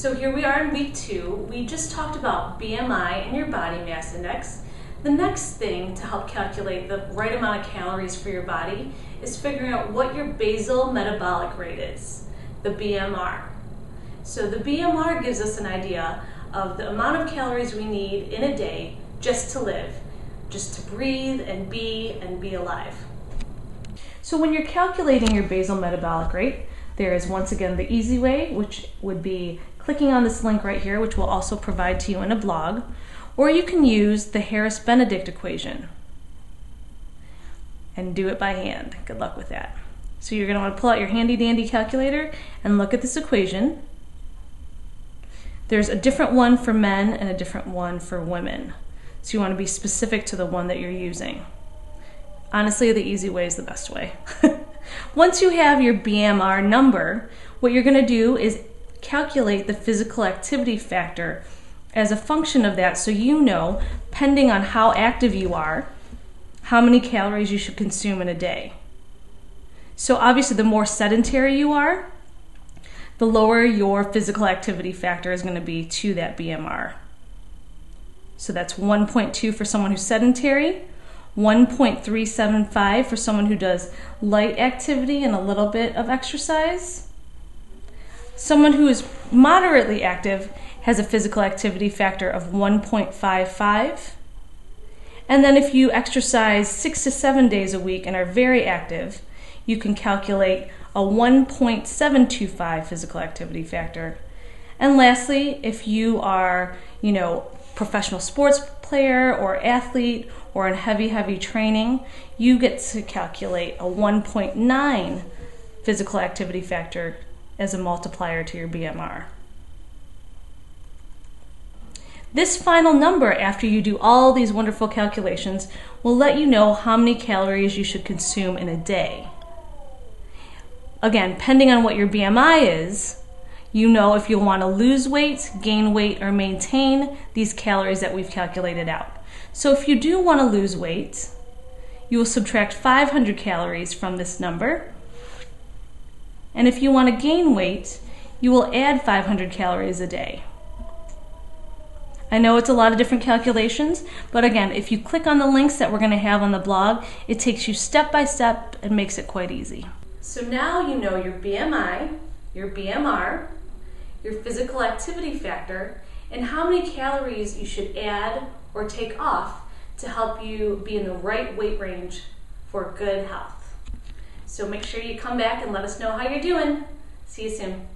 So here we are in week 2. We just talked about BMI and your body mass index. The next thing to help calculate the right amount of calories for your body is figuring out what your basal metabolic rate is, the BMR. So the BMR gives us an idea of the amount of calories we need in a day just to live, just to breathe and be alive. So when you're calculating your basal metabolic rate, there is once again the easy way, which would be clicking on this link right here, which we'll also provide to you in a blog, or you can use the Harris-Benedict equation and do it by hand. Good luck with that. So you're going to want to pull out your handy dandy calculator and look at this equation. There's a different one for men and a different one for women. So you want to be specific to the one that you're using. Honestly, the easy way is the best way. Once you have your BMR number, what you're going to do is calculate the physical activity factor as a function of that, so you know, depending on how active you are, how many calories you should consume in a day. So obviously the more sedentary you are, the lower your physical activity factor is going to be to that BMR. So that's 1.2 for someone who's sedentary, 1.375 for someone who does light activity and a little bit of exercise. Someone who is moderately active has a physical activity factor of 1.55. And then if you exercise 6 to 7 days a week and are very active, you can calculate a 1.725 physical activity factor. And lastly, if you are, professional sports player or athlete or in heavy training, you get to calculate a 1.9 physical activity factor as a multiplier to your BMR. This final number, after you do all these wonderful calculations, will let you know how many calories you should consume in a day. Again, depending on what your BMI is, you know if you'll want to lose weight, gain weight, or maintain these calories that we've calculated out. So if you do want to lose weight, you will subtract 500 calories from this number. And if you want to gain weight, you will add 500 calories a day. I know it's a lot of different calculations, but again, if you click on the links that we're going to have on the blog, it takes you step by step and makes it quite easy. So now you know your BMI, your BMR, your physical activity factor, and how many calories you should add or take off to help you be in the right weight range for good health. So make sure you come back and let us know how you're doing. See you soon.